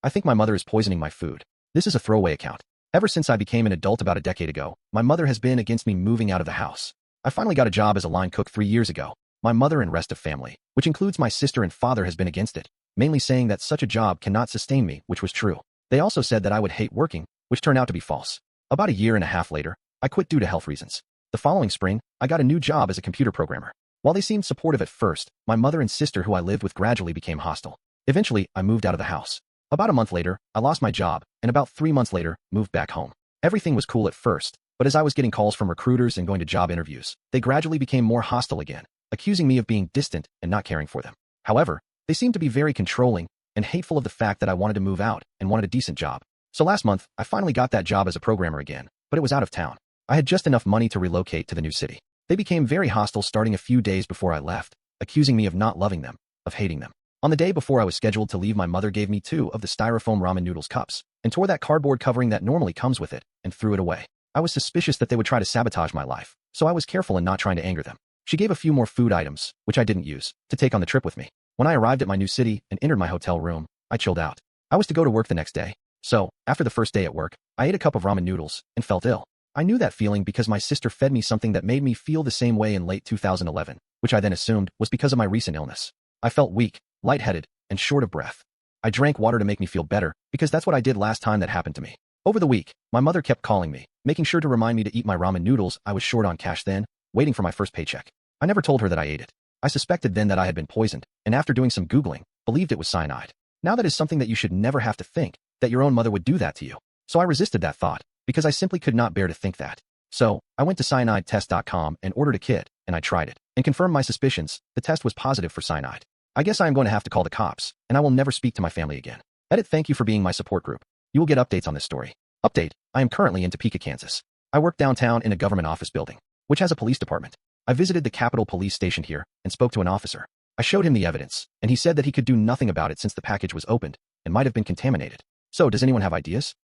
I think my mother is poisoning my food. This is a throwaway account. Ever since I became an adult about a decade ago, my mother has been against me moving out of the house. I finally got a job as a line cook 3 years ago. My mother and rest of family, which includes my sister and father, has been against it, mainly saying that such a job cannot sustain me, which was true. They also said that I would hate working, which turned out to be false. About a year and a half later, I quit due to health reasons. The following spring, I got a new job as a computer programmer. While they seemed supportive at first, my mother and sister who I lived with gradually became hostile. Eventually, I moved out of the house. About a month later, I lost my job, and about 3 months later, moved back home. Everything was cool at first, but as I was getting calls from recruiters and going to job interviews, they gradually became more hostile again, accusing me of being distant and not caring for them. However, they seemed to be very controlling and hateful of the fact that I wanted to move out and wanted a decent job. So last month, I finally got that job as a programmer again, but it was out of town. I had just enough money to relocate to the new city. They became very hostile starting a few days before I left, accusing me of not loving them, of hating them. On the day before I was scheduled to leave, my mother gave me 2 of the styrofoam ramen noodles cups and tore that cardboard covering that normally comes with it and threw it away. I was suspicious that they would try to sabotage my life, so I was careful in not trying to anger them. She gave a few more food items, which I didn't use, to take on the trip with me. When I arrived at my new city and entered my hotel room, I chilled out. I was to go to work the next day. So, after the first day at work, I ate a cup of ramen noodles and felt ill. I knew that feeling because my sister fed me something that made me feel the same way in late 2011, which I then assumed was because of my recent illness. I felt weak, lightheaded, and short of breath. I drank water to make me feel better because that's what I did last time that happened to me. Over the week, my mother kept calling me, making sure to remind me to eat my ramen noodles. I was short on cash then, waiting for my first paycheck. I never told her that I ate it. I suspected then that I had been poisoned, and after doing some Googling, believed it was cyanide. Now that is something that you should never have to think, that your own mother would do that to you. So I resisted that thought, because I simply could not bear to think that. So, I went to cyanidetest.com and ordered a kit, and I tried it, and confirmed my suspicions. The test was positive for cyanide. I guess I am going to have to call the cops, and I will never speak to my family again. Edit. Thank you for being my support group. You will get updates on this story. Update. I am currently in Topeka, Kansas. I work downtown in a government office building, which has a police department. I visited the Capitol Police Station here and spoke to an officer. I showed him the evidence, and he said that he could do nothing about it since the package was opened and might have been contaminated. So, does anyone have ideas?